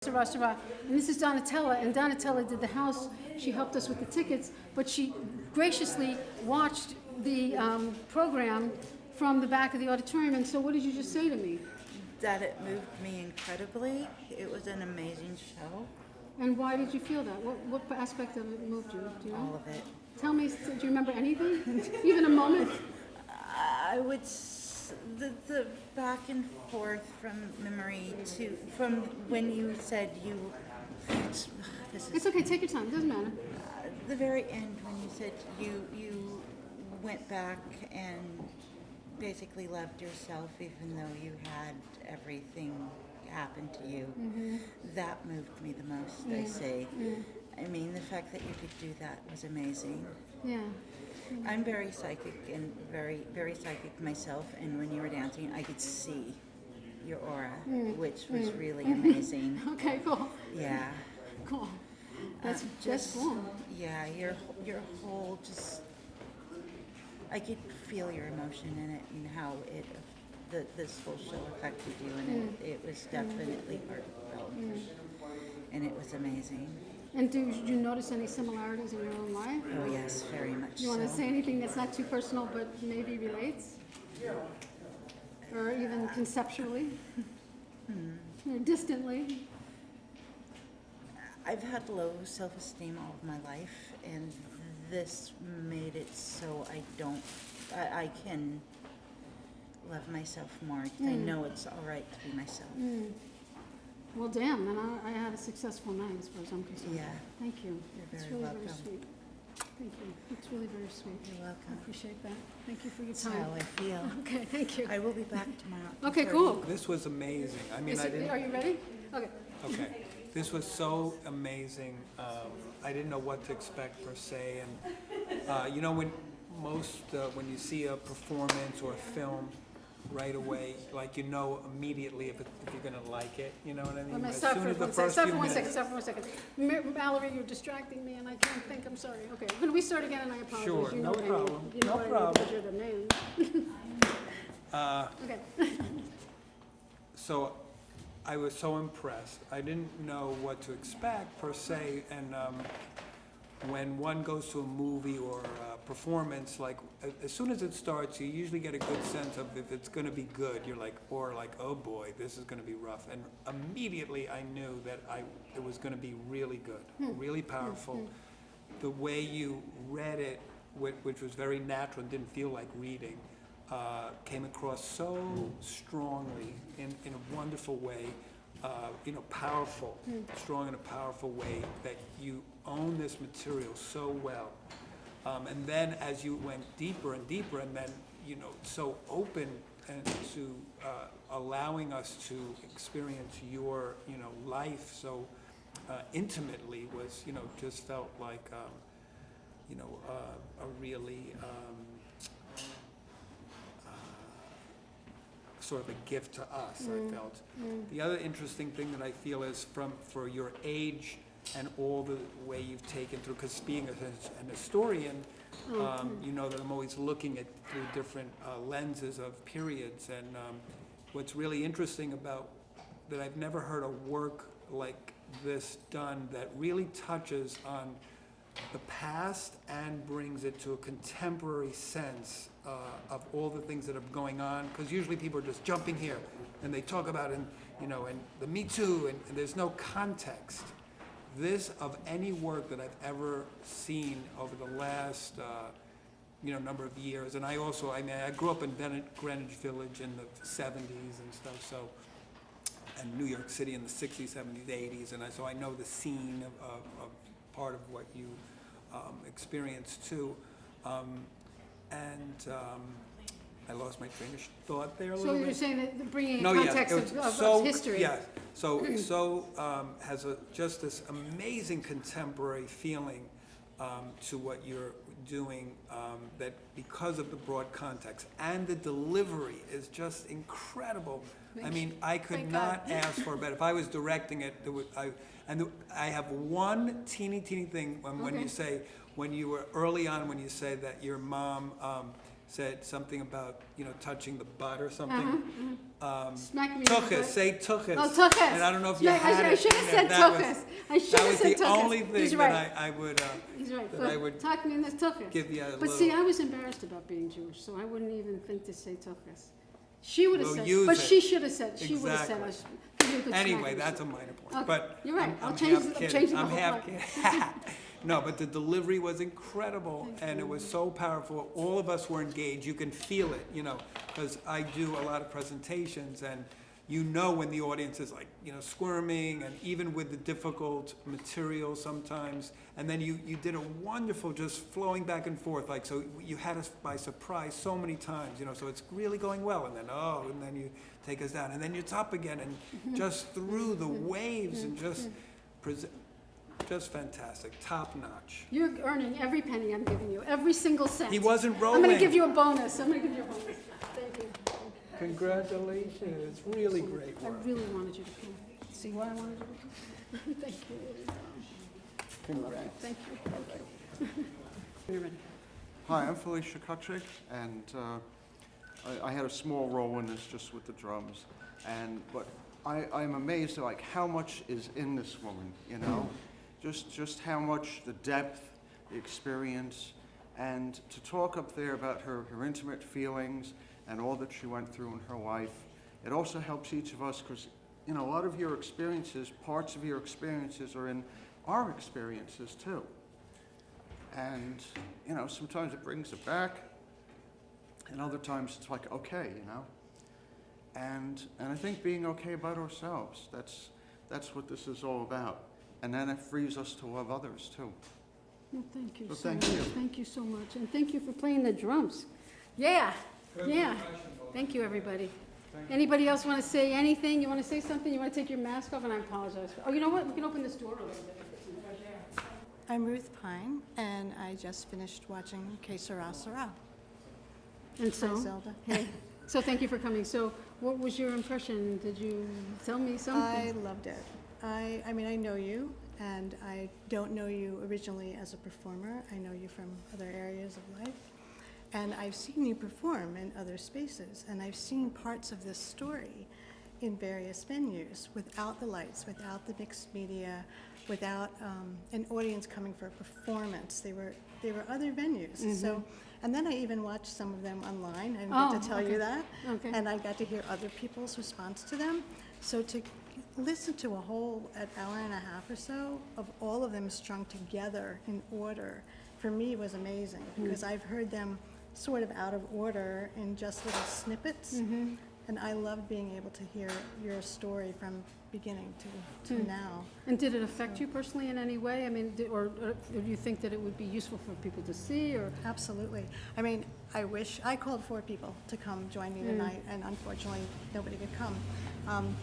Será. And this is Donatella, and Donatella did the house. She helped us with the tickets, but she graciously watched the program from the back of the auditorium. And so what did you just say to me? That it moved me incredibly. It was an amazing show. And why did you feel that? What aspect of it moved you? Do you know? All of it. Tell me, do you remember anything? Even a moment? I would, the back and forth from memory to, from when you said you, It's okay, take your time, it doesn't matter. the very end when you said you went back and basically loved yourself even though you had everything happen to you. Mm-hmm. That moved me the most, I say. I mean, the fact that you could do that was amazing. Yeah. I'm very psychic and very, very psychic myself, and when you were dancing, I could see your aura, which was really amazing. Okay, cool. Yeah. Cool. That's Just cool. yeah, your whole just, I could feel your emotion in it and how it, this whole show affected you, and it was definitely heartfelt, and it was amazing. And did you notice any similarities in your own life? Oh yes, very much. You want to say anything that's not too personal but maybe relates? Or even conceptually? Or distantly? I've had low self-esteem all of my life, and this made it so I can love myself more. I know it's all right to be myself. Well, damn, then I had a successful night as far as I'm concerned. Yeah. Thank you. You're It's very really very welcome. sweet. Thank you. It's really very sweet. You're I welcome. appreciate that. Thank you for your That's time. how I feel. Okay, thank you. I will be back tomorrow. Okay, cool. This was amazing. I mean, Are you ready? Okay. Okay. This was so amazing. I didn't know what to expect per se, and you know, when you see a performance or a film, right away, like you know immediately if you're gonna like it. You know what I mean? I'm gonna As stop soon for as the one second. first Stop few for one minutes- second. Stop for 1 second. Mallory, you're distracting me, and I can't think. I'm sorry. Okay. Can we start again? And I apologize. Sure, You know no what problem. I mean. You know No what problem. I mean, because you're the man. Okay. So I was so impressed. I didn't know what to expect per se, and when one goes to a movie or a performance, like as soon as it starts, you usually get a good sense of if it's going to be good. You're like, or like, oh boy, this is going to be rough. And immediately I knew that it was going to be really good, really powerful. The way you read it, which was very natural and didn't feel like reading, came across so strongly in a wonderful way, powerful, strong in a powerful way, that you own this material so well. And then as you went deeper and deeper, and then, so open and to allowing us to experience your, life so intimately was, just felt like, a really, sort of a gift to us, I felt. The other interesting thing that I feel is for your age and all the way you've taken through, because being an historian, you know that I'm always looking at through different lenses of periods, and what's really interesting about that, I've never heard a work like this done that really touches on the past and brings it to a contemporary sense of all the things that are going on, because usually people are just jumping here and they talk about and the Me Too, and there's no context. This, of any work that I've ever seen over the last number of years, and I grew up in Greenwich Village in the 70s and stuff, so, and New York City in the 60s, 70s, 80s, and so I know the scene of part of what you experienced too. I lost my train of thought there a little So bit. you're saying that bringing No, yes, context it was of history. Yes, has just this amazing contemporary feeling to what you're doing, that because of the broad context, and the delivery is just incredible. I mean, I could Thank not God. ask for better. If I was directing it, I have one teeny thing when Okay. you say, when you were early on, when you say that your mom said something about, touching the butt or something. Smack me in the Tuchus, butt. say tuchus. Oh, tuchus. And I don't know if you Yeah, had I it. should have in said there. That was- tuchus. I should have said tuchus. That was the only thing He's right. that I would, He's right. that I would Talk me in this tuchus. give you a But little. see, I was embarrassed about being Jewish, so I wouldn't even think to say tuchus. She would have We'll said, use but it. she should have said, she would have said, Exactly. give you a good Anyway, smack. that's a minor point, Okay, but. you're right. I'm I'll change half the- I'm kidding. changing the I'm whole half point. kidding. No, but the delivery was incredible, and it was so powerful. All of us were engaged. You can feel it, because I do a lot of presentations, and when the audience is like, squirming, and even with the difficult material sometimes. And then you did a wonderful just flowing back and forth, like, so you had us by surprise so many times, so it's really going well, and then you take us down, and then it's up again, and just through the waves, and just fantastic, top notch. You're earning every penny I'm giving you, every single cent. He wasn't I'm rolling. going to give you a bonus. Thank you. Congratulations, really great I work. really wanted you to come. See why I wanted you to come? Thank you. Congrats. Thank you. You're ready. Hi, I'm Felicia Kutchik, and I had a small role in this just with the drums. But I'm amazed at how much is in this woman, just how much the depth, the experience, and to talk up there about her intimate feelings and all that she went through in her life. It also helps each of us because, a lot of your experiences, parts of your experiences are in our experiences too. And, sometimes it brings it back, and other times it's like, okay, And I think being okay about ourselves, that's what this is all about. And then it frees us to love others too. Well, thank you So so thank much. you. Thank you so much. And thank you for playing the drums. Yeah. Thank you, everybody. Anybody else want to say anything? You want to say something? You want to take your mask off? And I apologize. Oh, you know what? We can open this door a little bit. I'm Ruth Pine, and I just finished watching Será, SeráA And so, by Zelda. hey, so thank you for coming. So what was your impression? Did you tell me I something? loved it. I mean, I know you, and I don't know you originally as a performer. I know you from other areas of life. And I've seen you perform in other spaces, and I've seen parts of this story in various venues without the lights, without the mixed media, without an audience coming for a performance. They were other venues. So, and then I even watched some of them online. I didn't get to tell you that. Okay. And I got to hear other people's response to them. So to listen to a whole an hour and a half or so of all of them strung together in order, for me was amazing because I've heard them sort of out of order in just little snippets. And I love being able to hear your story from beginning to now. And did it affect you personally in any way? I mean, or do you think that it would be useful for people to see, or? Absolutely. I mean, I called 4 people to come join me tonight, and unfortunately, nobody could come.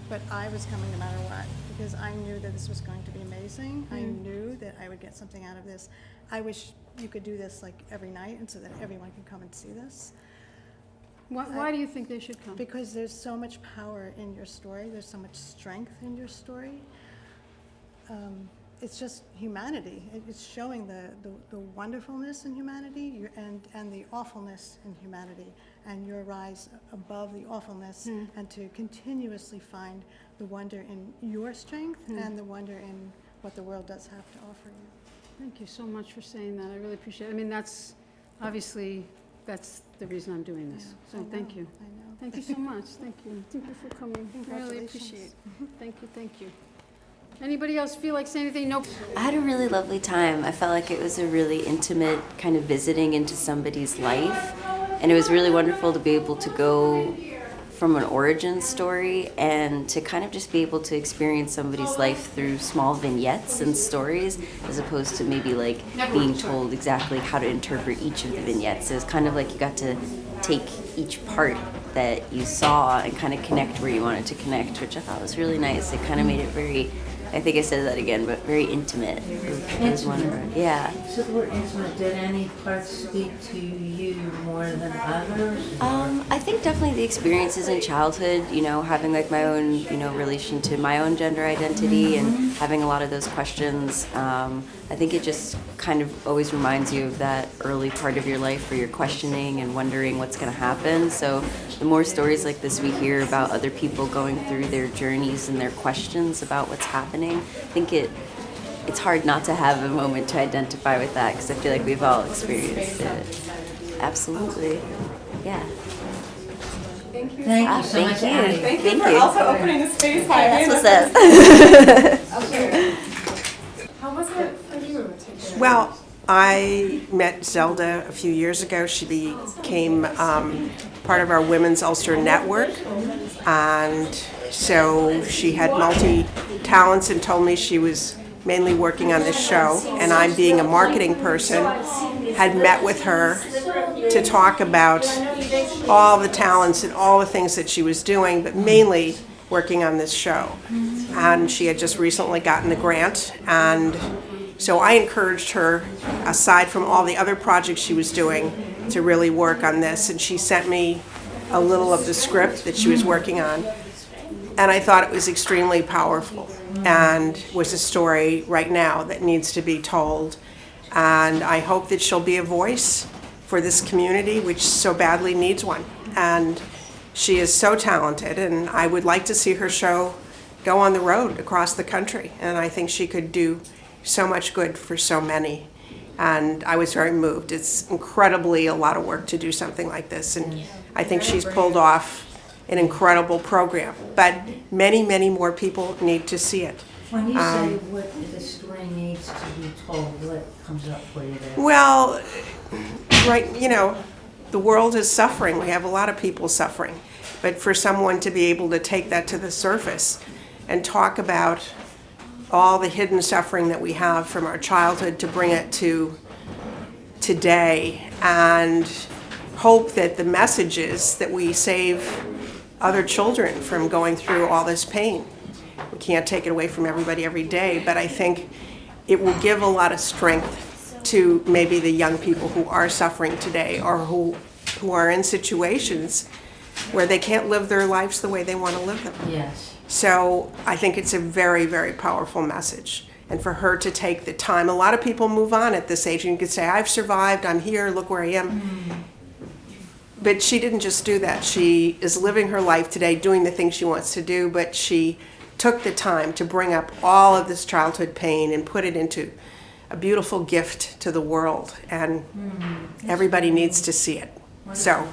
But I was coming no matter what, because I knew that this was going to be amazing. I knew that I would get something out of this. I wish you could do this like every night, and so that everyone can come and see this. Why do you think they should come? Because there's so much power in your story. There's so much strength in your story. It's just humanity. It's showing the wonderfulness in humanity and the awfulness in humanity, and your rise above the awfulness, and to continuously find the wonder in your strength and the wonder in what the world does have to offer you. Thank you so much for saying that. I really appreciate it. I mean, that's the reason I'm doing this. Yeah, So I thank know, you. I know. Thank you so much. Thank you. Thank you for coming. Really Congratulations. appreciate it. Thank you. Anybody else feel like saying anything? Nope. I had a really lovely time. I felt like it was a really intimate kind of visiting into somebody's life. And it was really wonderful to be able to go from an origin story and to kind of just be able to experience somebody's life through small vignettes and stories, as opposed to maybe like being told exactly how to interpret each of the vignettes. It was kind of like you got to take each part that you saw and kind of connect where you wanted to connect, which I thought was really nice. It kind of made it very I think I said that again, but very intimate. It was one of her. Yeah. So the word intimate, did any parts speak to you more than others? I think definitely the experiences in childhood, you know, having like my own, you know, relation to my own gender identity and having a lot of those questions. I think it just kind of always reminds you of that early part of your life where you're questioning and wondering what's going to happen. So the more stories like this we hear about other people going through their journeys and their questions about what's happening, I think it's hard not to have a moment to identify with that because I feel like we've all experienced it. Absolutely. Yeah. Thank you so much, Annie. Thank you. for also opening the space. Hi, That's what's up. How was it for you? Well, I met Zelda a few years ago. She became part of our Women's Ulster Network, and so she had multi-talents and told me she was mainly working on this show, and I, being a marketing person, had met with her to talk about all the talents and all the things that she was doing, but mainly working on this show. And she had just recently gotten a grant, and so I encouraged her, aside from all the other projects she was doing, to really work on this. And she sent me a little of the script that she was working on, and I thought it was extremely powerful and was a story right now that needs to be told. And I hope that she'll be a voice for this community, which so badly needs one. And she is so talented, and I would like to see her show go on the road across the country. And I think she could do so much good for so many. And I was very moved. It's incredibly a lot of work to do something like this. And I think she's pulled off an incredible program. But many, many more people need to see it. When you say what the story needs to be told, what comes up for you there? Well, right, you know, the world is suffering. We have a lot of people suffering. But for someone to be able to take that to the surface and talk about all the hidden suffering that we have from our childhood, to bring it to today, and hope that the message is that we save other children from going through all this pain. We can't take it away from everybody every day, but I think it will give a lot of strength to maybe the young people who are suffering today, or who are in situations where they can't live their lives the way they want to live them. Yes. So I think it's a very, very powerful message. And for her to take the time, a lot of people move on at this age, and you could say, I've survived, I'm here, look where I am. But she didn't just do that. She is living her life today, doing the things she wants to do, but she took the time to bring up all of this childhood pain and put it into a beautiful gift to the world. And everybody needs to see it. So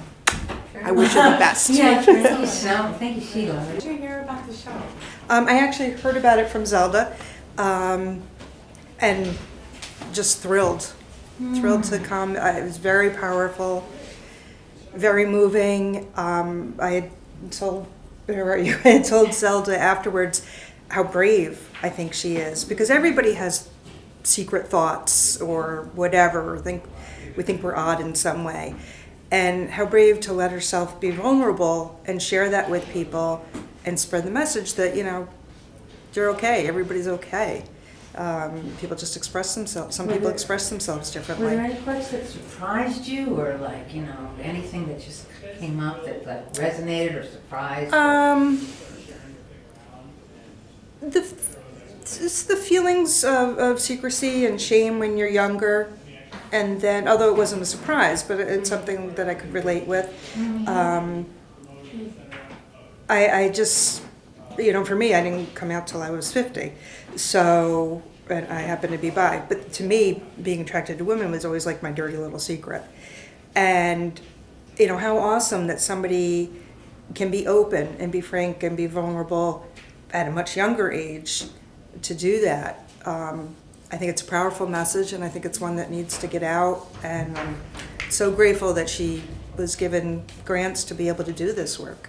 I wish her the best. Yeah, thank you, so. Thank you, Sheila. Did you hear about the show? I actually heard about it from Zelda, and just thrilled to come. It was very powerful, very moving. I had told, where are you? I had told Zelda afterwards how brave I think she is, because everybody has secret thoughts or whatever, we think we're odd in some way. And how brave to let herself be vulnerable and share that with people and spread the message that, you know, you're okay, everybody's okay. People just express themselves, some people express themselves Were differently. there any parts that surprised you, or like, you know, anything that just came up that like resonated or surprised? It's the feelings of secrecy and shame when you're younger. And then, although it wasn't a surprise, but it's something that I could relate with. I just, you know, for me, I didn't come out till I was 50. So, and I happen to be bi. But to me, being attracted to women was always like my dirty little secret. And, you know, how awesome that somebody can be open and be frank and be vulnerable at a much younger age to do that. I think it's a powerful message, and I think it's one that needs to get out. And I'm so grateful that she was given grants to be able to do this work.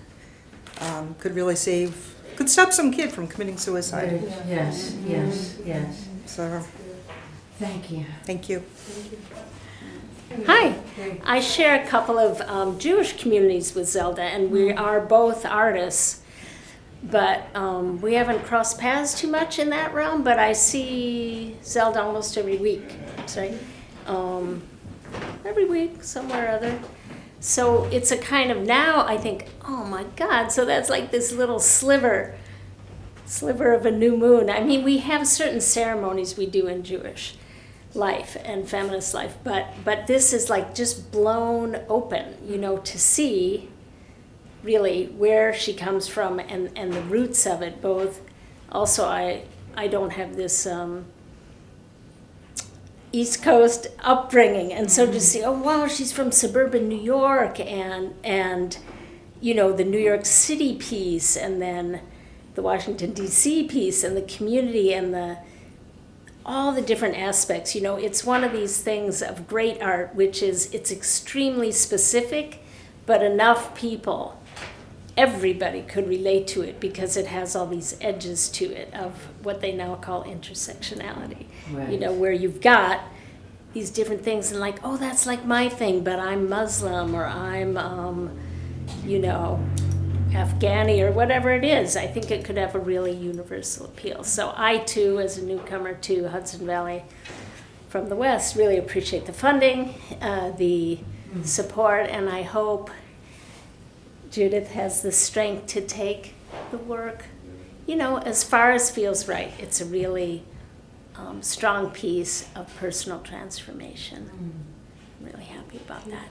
Could stop some kid from committing suicide. Yes, yes, yes. So, Thank you. thank you. Hi, I share a couple of Jewish communities with Zelda, and we are both artists. but we haven't crossed paths too much in that realm. But I see Zelda almost every week. Sorry, every week somewhere or other. So it's a kind of, now I think, oh my God, so that's like this little sliver of a new moon. I mean, we have certain ceremonies we do in Jewish life and feminist life, but this is like just blown open, you know, to see really where she comes from and the roots of it both. Also, I don't have this East Coast upbringing, and so to see, oh wow, she's from suburban New York, and you know, the New York City piece, and then the Washington D.C. piece, and the community, and all the different aspects. You know, it's one of these things of great art, which is it's extremely specific, but enough people, everybody could relate to it because it has all these edges to it of what they now call intersectionality. Right. You know, where you've got these different things and like, oh, that's like my thing, but I'm Muslim, or I'm, you know, Afghani, or whatever it is. I think it could have a really universal appeal. So I too, as a newcomer to Hudson Valley from the West, really appreciate the funding, the support, and I hope Judith has the strength to take the work, you know, as far as feels right. It's a really strong piece of personal transformation. I'm really happy about that.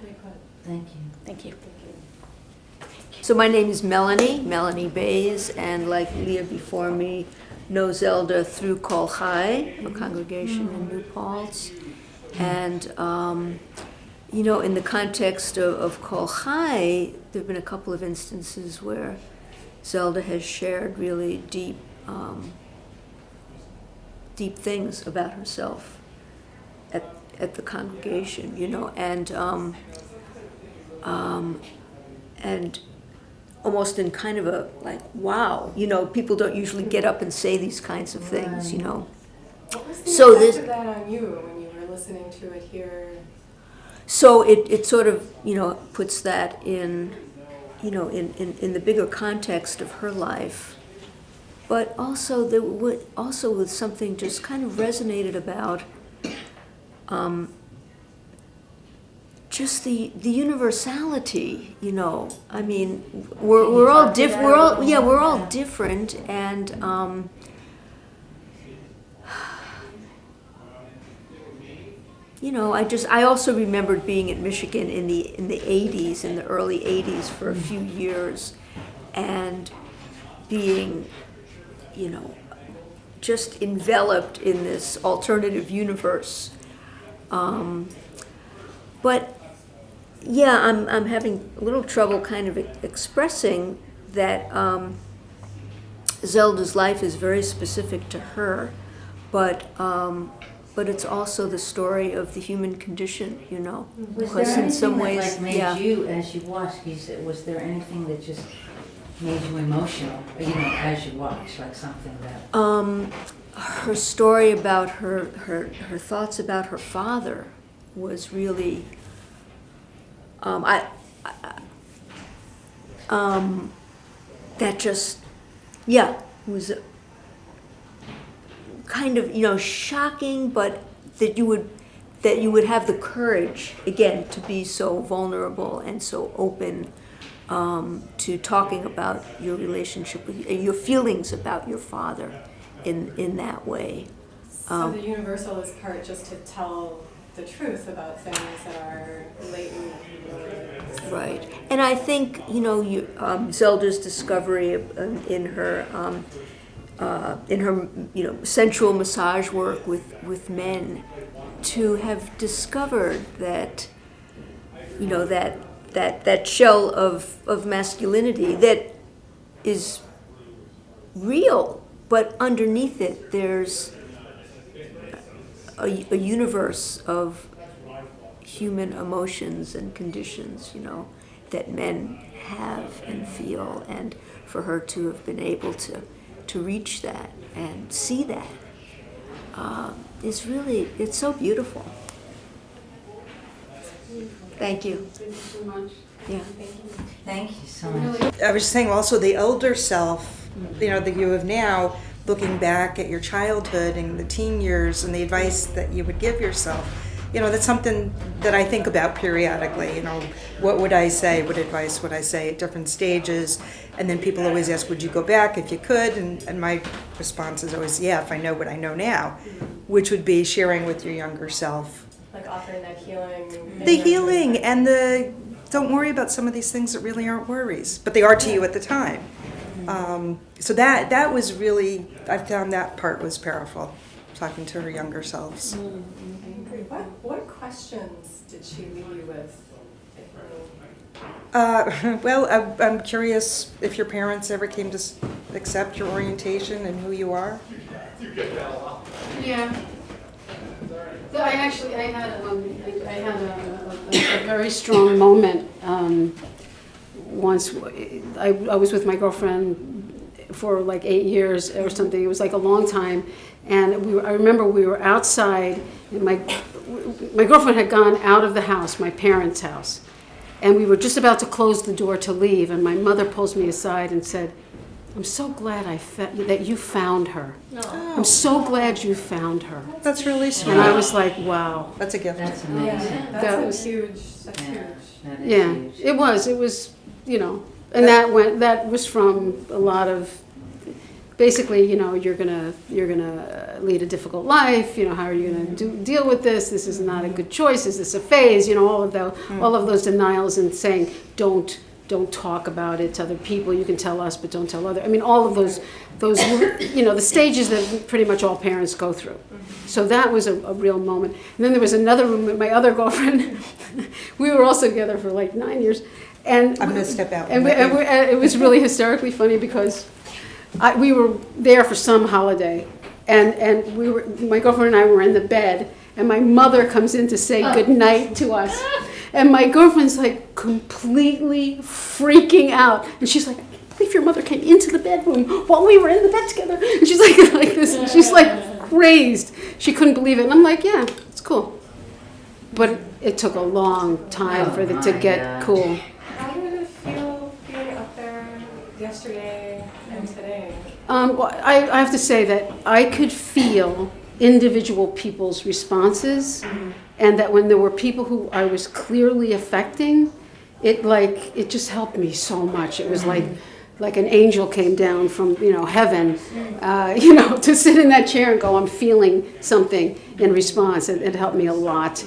Thank you. Thank you. So my name is Melanie Bays, and like Leah before me, know Zelda through Kol Chai, a congregation in New Paltz. And, you know, in the context of Kol Chai, there have been a couple of instances where Zelda has shared really deep things about herself at the congregation, you know, and almost in kind of a like, wow, you know, people don't usually get up and say these kinds of things, you know. What was the So effect this, of that on you when you were listening to it here? so it sort of, you know, puts that in, you know, in the bigger context of her life, but also there would also with something just kind of resonated about just the universality, you know. I mean, we're all different. We're all different, and you know, I also remembered being in Michigan in the 80s, in the early 80s for a few years, and being, you know, just enveloped in this alternative universe. But yeah, I'm having a little trouble kind of expressing that Zelda's life is very specific to her, but it's also the story of the human condition, you know. Was Because there in anything some that ways, like made yeah. you, as you watched, was there anything that just made you emotional, you know, as you watched, like something that? Her story about her thoughts about her father was really, that just, yeah, was kind of, you know, shocking, but that you would have the courage again to be so vulnerable and so open to talking about your relationship with your feelings about your father in that way. So the universal is part just to tell the truth about things that are latent. Right, and I think, you know, Zelda's discovery in her, you know, sensual massage work with men, to have discovered that, you know, that shell of masculinity that is real, but underneath it there's a universe of human emotions and conditions, you know, that men have and feel, and for her to have been able to reach that and see that is really, it's so beautiful. Thank you. Thank you so much. Yeah. Thank you so much. I was just saying also the elder self, you know, that you have now, looking back at your childhood and the teen years and the advice that you would give yourself, you know, that's something that I think about periodically. You know, what would I say? What advice would I say at different stages? And then people always ask, would you go back if you could? And my response is always, yeah, if I know what I know now, which would be sharing with your younger self. Like offering that healing. The healing and the, don't worry about some of these things that really aren't worries, but they are to you at the time. So that was really, I found that part was powerful, talking to her younger selves. What questions did she leave you with? Well, I'm curious if your parents ever came to accept your orientation and who you are. Yeah. So I had a very strong moment once. I was with my girlfriend for like 8 years or something. It was like a long time, and I remember we were outside, and my girlfriend had gone out of the house, my parents' house, and we were just about to close the door to leave, and my mother pulls me aside and said, "I'm so glad that you found her. I'm so glad you found her." That's really sweet. And I was like, wow. That's a gift. That's amazing. That's huge. That's huge. That is Yeah, huge. it was, you know, and that was from a lot of, basically, you know, you're gonna lead a difficult life. You know, how are you gonna deal with this? This is not a good choice. Is this a phase? You know, all of those denials and saying, don't talk about it to other people. You can tell us, but don't tell others. I mean, all of those, you know, the stages that pretty much all parents go through. So that was a real moment. And then there was another room, my other girlfriend. We were also together for like 9 years. And I'm gonna step out. And it was really hysterically funny because we were there for some holiday, and my girlfriend and I were in the bed, and my mother comes in to say good night to us. And my girlfriend's like completely freaking out. And she's like, "I can't believe your mother came into the bedroom while we were in the bed together." And she's like this. And she's like crazed. She couldn't believe it. And I'm like, yeah, it's cool. But it took a long time for it to get cool. How did it feel being up there yesterday and today? Well, I have to say that I could feel individual people's responses, and that when there were people who I was clearly affecting, it just helped me so much. It was like an angel came down from, you know, heaven, you know, to sit in that chair and go, I'm feeling something in response. It helped me a lot.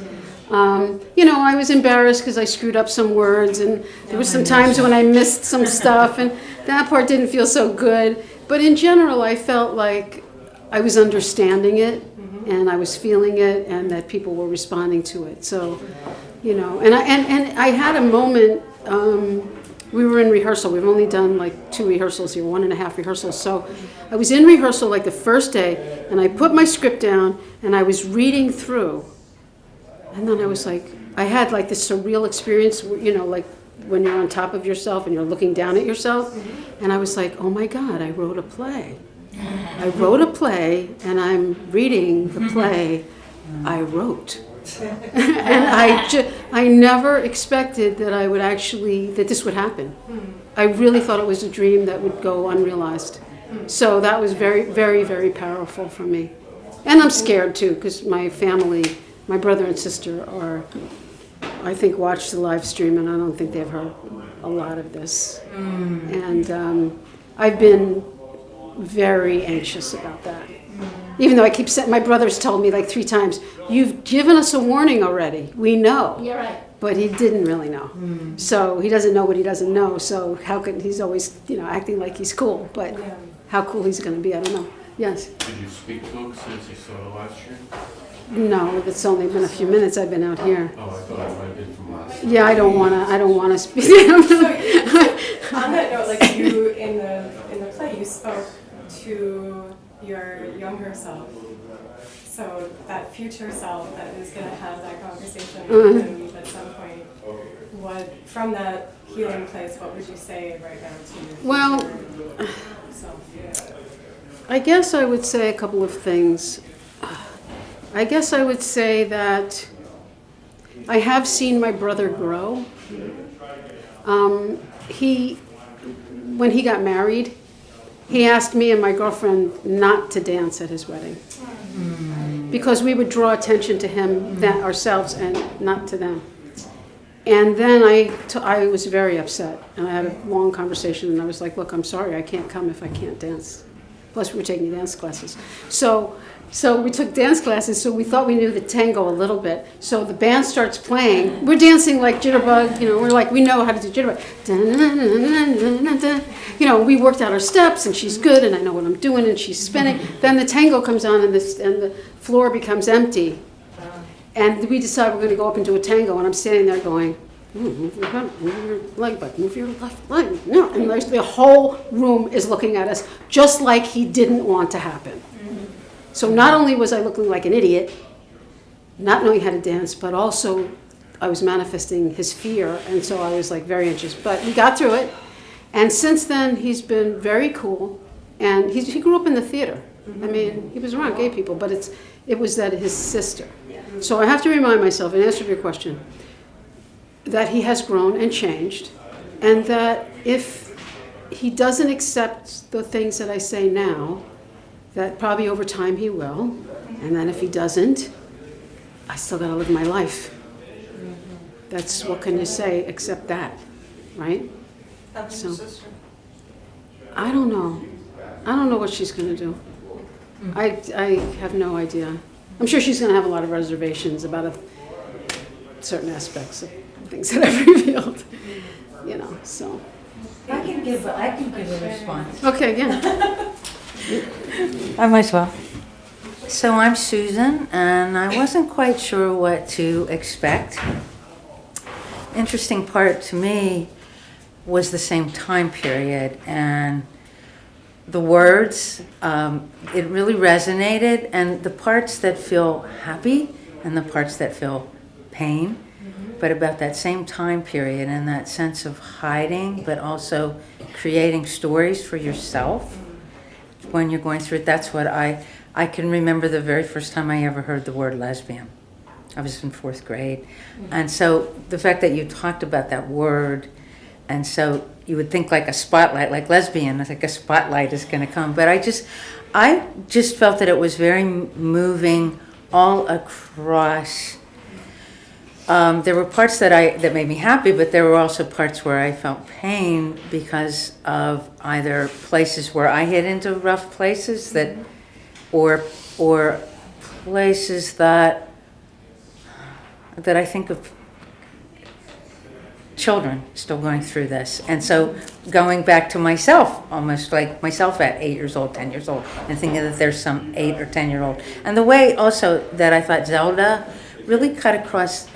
You know, I was embarrassed because I screwed up some words, and there were some times when I missed some stuff, and that part didn't feel so good. But in general, I felt like I was understanding it, and I was feeling it, and that people were responding to it. So, you know, and I had a moment. We were in rehearsal. We've only done like 2 rehearsals here, 1.5 rehearsals. So I was in rehearsal like the first day, and I put my script down, and I was reading through. And then I was like, I had like this surreal experience, you know, like when you're on top of yourself and you're looking down at yourself. And I was like, oh my God, I wrote a play. I wrote a play, and I'm reading the play I wrote. And I never expected that that this would happen. I really thought it was a dream that would go unrealized. So that was very, very, very powerful for me. And I'm scared too, because my family, my brother and sister I think, watched the live stream, and I don't think they've heard a lot of this. And I've been very anxious about that. Even though I keep saying, my brother's told me like 3 times, you've given us a warning already. We know. You're right. But he didn't really know. So he doesn't know what he doesn't know. So how could, he's always, you know, acting like he's cool. But how cool he's going to be, I don't know. Yes? Did you speak to him since you saw the live stream? No, it's only been a few minutes I've been out here. Oh, I thought it might have been from last time. Yeah, I don't want to speak to him. On that note, like you in the play, you spoke to your younger self. So that future self that is going to have that conversation with him at some point. From that healing place, what would you say right now to your future self? I guess I would say a couple of things. I guess I would say that I have seen my brother grow. When he got married, he asked me and my girlfriend not to dance at his wedding. Because we would draw attention to him ourselves and not to them. And then I was very upset, and I had a long conversation, and I was like, look, I'm sorry, I can't come if I can't dance. Plus, we were taking dance classes. So we took dance classes, so we thought we knew the tango a little bit. So the band starts playing. We're dancing like jitterbug, we're like, we know how to do jitterbug. We worked out our steps, and she's good, and I know what I'm doing, and she's spinning. Then the tango comes on, and the floor becomes empty. And we decide we're going to go up and do a tango, and I'm standing there going, move your head, move your leg back, move your left leg. No. And the whole room is looking at us, just like he didn't want to happen. So not only was I looking like an idiot, not knowing how to dance, but also I was manifesting his fear, and so I was like very anxious. But we got through it, and since then he's been very cool, and he grew up in the theater. I mean, he was around gay people, but it was that his sister. So I have to remind myself, in answer to your question, that he has grown and changed, and that if he doesn't accept the things that I say now, that probably over time he will, and then if he doesn't, I still gotta live my life. That's, what can you say except that, right? So, I don't know. I don't know what she's gonna do. I have no idea. I'm sure she's going to have a lot of reservations about certain aspects of things that I've revealed, so. I can give a response. Okay, yeah. I might as well. So I'm Susan, and I wasn't quite sure what to expect. Interesting part to me was the same time period, and the words, it really resonated, and the parts that feel happy and the parts that feel pain, but about that same time period and that sense of hiding, but also creating stories for yourself when you're going through it. That's what I can remember the very first time I ever heard the word lesbian. I was in 4th grade. And so the fact that you talked about that word, and so you would think like a spotlight, like lesbian, like a spotlight is going to come. But I just felt that it was very moving all across. There were parts that made me happy, but there were also parts where I felt pain because of either places where I hit into rough places or places that I think of children still going through this. And so going back to myself, almost like myself at 8 years old, 10 years old, and thinking that there's some 8 or 10-year-old. And the way also that I thought Zelda really cut across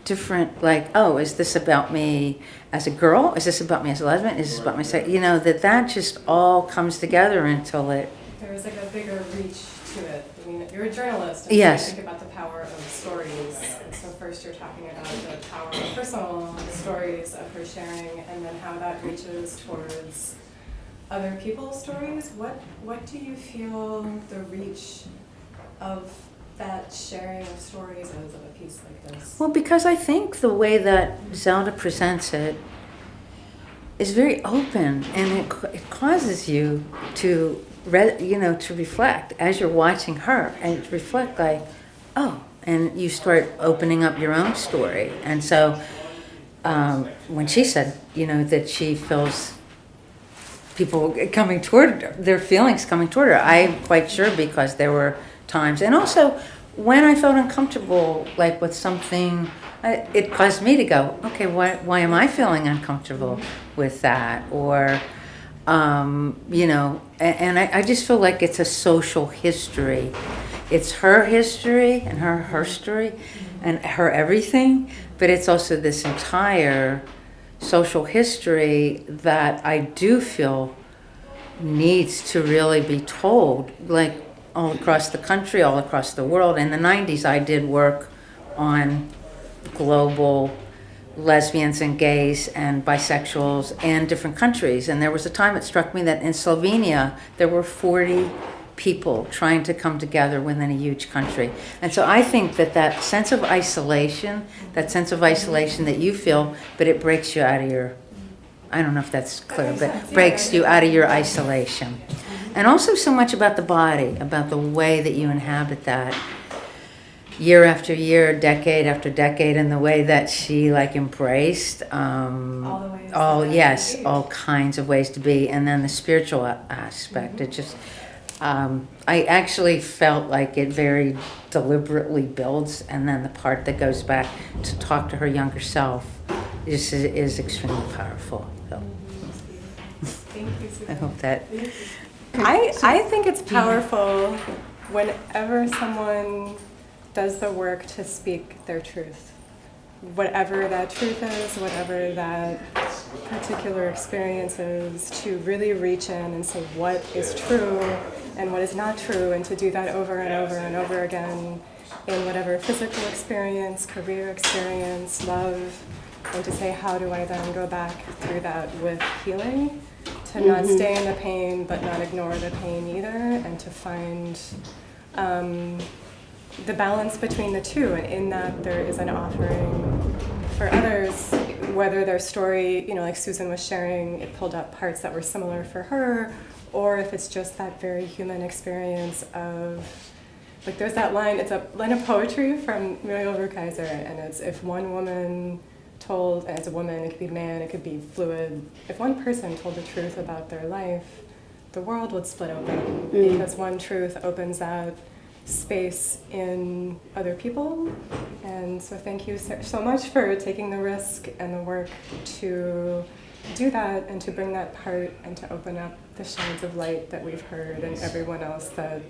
different, like, oh, is this about me as a girl? Is this about me as a lesbian? Is this about my sex? That just all comes together until it... There was like a bigger reach to it. I mean, you're a journalist, and yes. So you think about the power of stories. And so first you're talking about the power of personal stories of her sharing, and then how that reaches towards other people's stories. What do you feel the reach of that sharing of stories is of a piece like this? Well, because I think the way that Zelda presents it is very open, and it causes you to reflect as you're watching her, and reflect like, oh, and you start opening up your own story. And so when she said, that she feels people coming toward her, their feelings coming toward her, I'm quite sure because there were times, and also when I felt uncomfortable, like with something, it caused me to go, okay, why am I feeling uncomfortable with that? Or, and I just feel like it's a social history. It's her history and her story and her everything, but it's also this entire social history that I do feel needs to really be told, like all across the country, all across the world. In the 90s, I did work on global lesbians and gays and bisexuals in different countries. And there was a time it struck me that in Slovenia, there were 40 people trying to come together within a huge country. And so I think that sense of isolation, that you feel, but it breaks you out of your, I don't know if that's clear, but breaks you out of your isolation. And also so much about the body, about the way that you inhabit that year after year, decade after decade, and the way that she like embraced all kinds of ways to be, and then the spiritual aspect. It just I actually felt like it very deliberately builds, and then the part that goes back to talk to her younger self is extremely powerful. So Thank you, Susan. I hope that. I think it's powerful whenever someone does the work to speak their truth. Whatever that truth is, whatever that particular experience is, to really reach in and say what is true and what is not true, and to do that over and over and over again in whatever physical experience, career experience, love, and to say how do I then go back through that with healing, to not stay in the pain but not ignore the pain either, and to find the balance between the two, and in that there is an offering for others, whether their story, like Susan was sharing, it pulled up parts that were similar for her, or if it's just that very human experience of, like there's that line, it's a line of poetry from Muriel Rukeyser, and it's, if one woman told, and it's a woman, it could be man, it could be fluid, if one person told the truth about their life, the world would split open, because one truth opens that space in other people. And so thank you so much for taking the risk and the work to do that, and to bring that part, and to open up the shades of light that we've heard, and everyone else that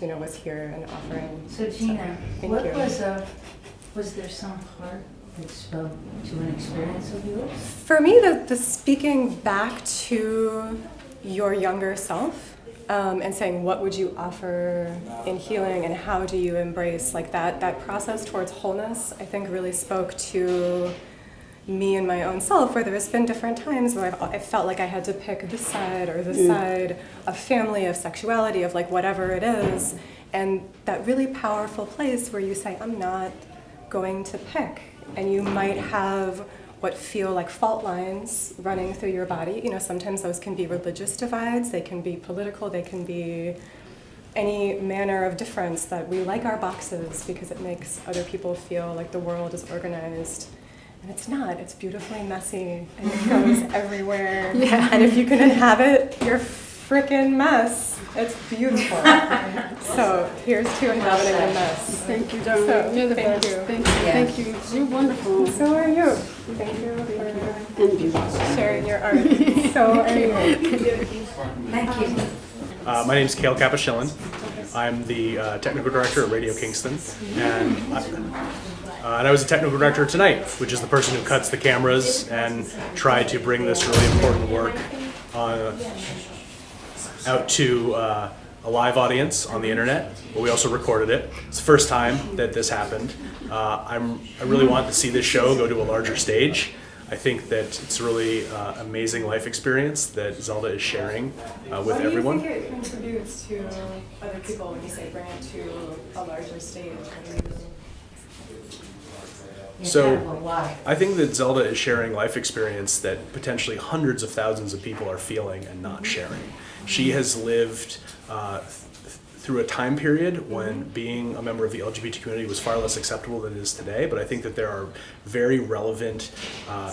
was here and offering. So Gina, thank you. Was there some part that spoke to an experience of yours? For me, the speaking back to your younger self, and saying what would you offer in healing, and how do you embrace like that process towards wholeness, I think really spoke to me and my own self, where there's been different times where I felt like I had to pick this side or this side of family, of sexuality, of like whatever it is, and that really powerful place where you say, I'm not going to pick, and you might have what feel like fault lines running through your body. Sometimes those can be religious divides, they can be political, they can be any manner of difference, that we like our boxes because it makes other people feel like the world is organized. And it's not, it's beautifully messy, and it goes everywhere. Yeah. And if you can inhabit your frickin' mess, it's beautiful. So here's to inhabiting the mess. Thank you, darling. So, You're the thank best. you. Thank you. Yeah. Thank you. You're wonderful. So are you. Thank you for sharing your art. So are you. Thank you. My name is Cale Capishillan. I'm the technical director at Radio Kingston, and I was a technical director tonight, which is the person who cuts the cameras and tried to bring this really important work out to a live audience on the internet, but we also recorded it. It's the first time that this happened. I really want to see this show go to a larger stage. I think that it's a really amazing life experience that Zelda is sharing with everyone. What do you think it contributes to other people when you say bring it to a larger stage? So I think that Zelda is sharing life experience that potentially hundreds of thousands of people are feeling and not sharing. She has lived through a time period when being a member of the LGBT community was far less acceptable than it is today, but I think that there are very relevant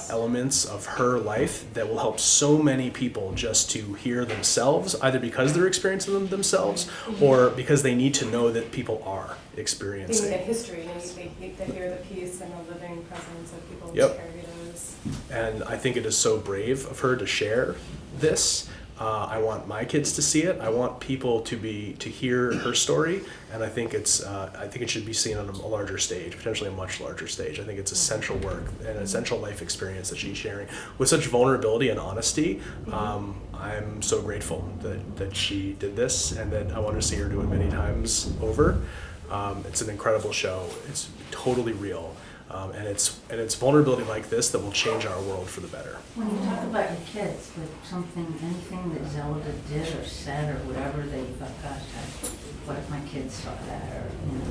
elements of her life that will help so many people just to hear themselves, either because they're experiencing them themselves or because they need to know that people are experiencing. They need the history, they need to hear the piece and the living presence of people who Yep. carry those. And I think it is so brave of her to share this. I want my kids to see it. I want people to hear her story, and I think it should be seen on a larger stage, potentially a much larger stage. I think it's essential work and essential life experience that she's sharing with such vulnerability and honesty. I'm so grateful that she did this, and that I want to see her do it many times over. It's an incredible show. It's totally real. And it's vulnerability like this that will change our world for the better. When you talk about your kids, like anything that Zelda did or said or whatever, that you thought, gosh, what if my kids saw that, or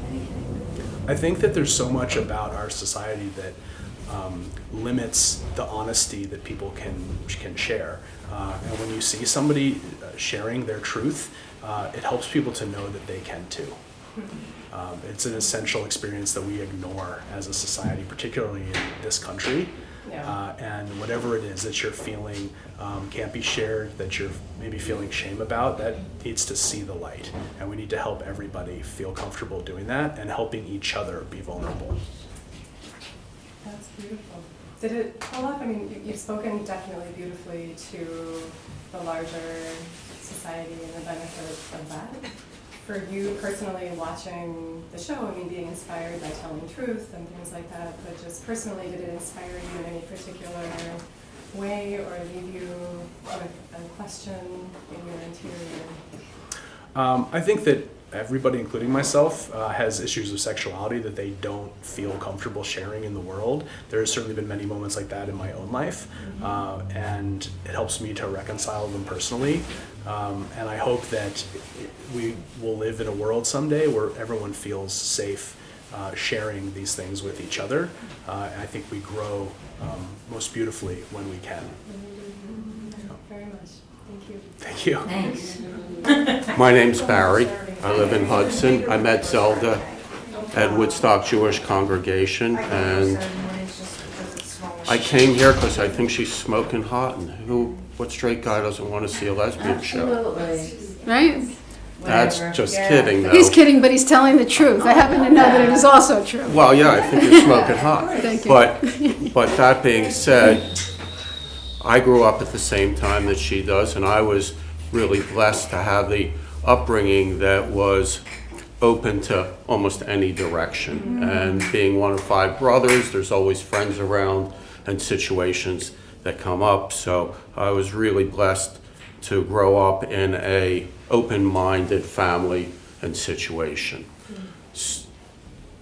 anything? I think that there's so much about our society that limits the honesty that people can share. And when you see somebody sharing their truth, it helps people to know that they can too. It's an essential experience that we ignore as a society, particularly in this country. Yeah. And whatever it is that you're feeling can't be shared, that you're maybe feeling shame about, that needs to see the light. And we need to help everybody feel comfortable doing that and helping each other be vulnerable. That's beautiful. Did it pull up? I mean, you've spoken definitely beautifully to the larger society and the benefit of that. For you personally watching the show, I mean, being inspired by telling truth and things like that, but just personally, did it inspire you in any particular way or leave you with a question in your interior? I think that everybody, including myself, has issues of sexuality that they don't feel comfortable sharing in the world. There's certainly been many moments like that in my own life, and it helps me to reconcile them personally. And I hope that we will live in a world someday where everyone feels safe sharing these things with each other. And I think we grow most beautifully when we can. Very much. Thank you. Thank you. Thanks. My name's Barry. I live in Hudson. I met Zelda at Woodstock Jewish Congregation, and I came here because I think she's smoking hot, and what straight guy doesn't want to see a lesbian show? Absolutely. Right? That's just kidding, though. He's kidding, but he's telling the truth. I happen to know that it is also true. Well, yeah, I think you're smoking hot. Thank you. But that being said, I grew up at the same time that she does, and I was really blessed to have the upbringing that was open to almost any direction. And being one of 5 brothers, there's always friends around and situations that come up. So I was really blessed to grow up in a open-minded family and situation.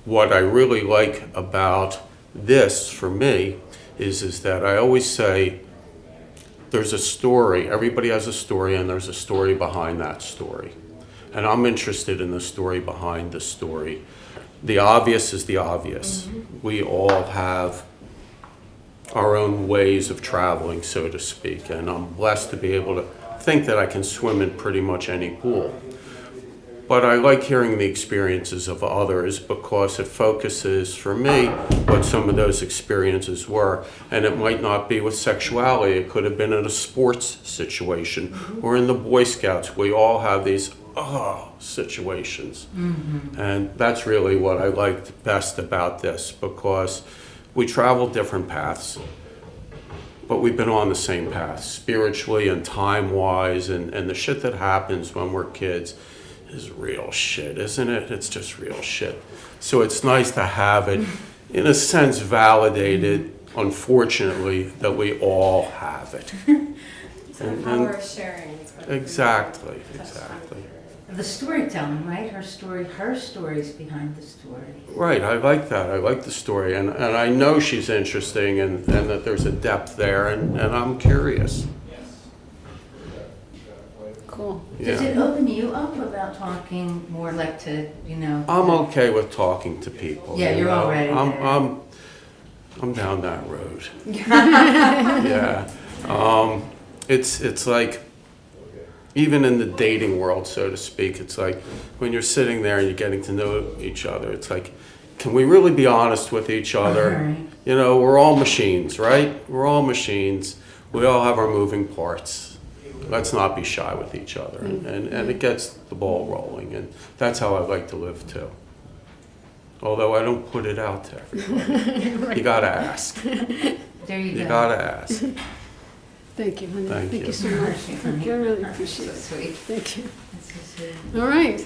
What I really like about this for me is that I always say there's a story. Everybody has a story, and there's a story behind that story. And I'm interested in the story behind the story. The obvious is the obvious. We all have our own ways of traveling, so to speak, and I'm blessed to be able to think that I can swim in pretty much any pool. But I like hearing the experiences of others because it focuses, for me, what some of those experiences were. And it might not be with sexuality. It could have been in a sports situation or in the Boy Scouts. We all have these situations. And that's really what I liked best about this, because we travel different paths, but we've been on the same path, spiritually and time-wise, and the shit that happens when we're kids is real shit, isn't it? It's just real shit. So it's nice to have it, in a sense, validated, unfortunately, that we all have it. So the power of sharing is what Exactly. The storytelling, right? Her stories behind the story. Right, I like that. I like the story, and I know she's interesting, and that there's a depth there, and I'm curious. Cool. Does Yeah. it open you up about talking more like to, I'm okay with talking to people. Yeah, you're already there. I'm down that road. Yeah. It's like, even in the dating world, so to speak, it's like when you're sitting there and you're getting to know each other, it's like, can we really be honest with each other? Right. We're all machines, right? We're all machines. We all have our moving parts. Let's not be shy with each other. And it gets the ball rolling. And that's how I like to live too. Although I don't put it out to everybody. Right. You gotta ask. There you go. You gotta ask. Thank you, honey. Thank Thank you. you so much. I really appreciate it. Sweet. Thank you. That's so sweet. All right.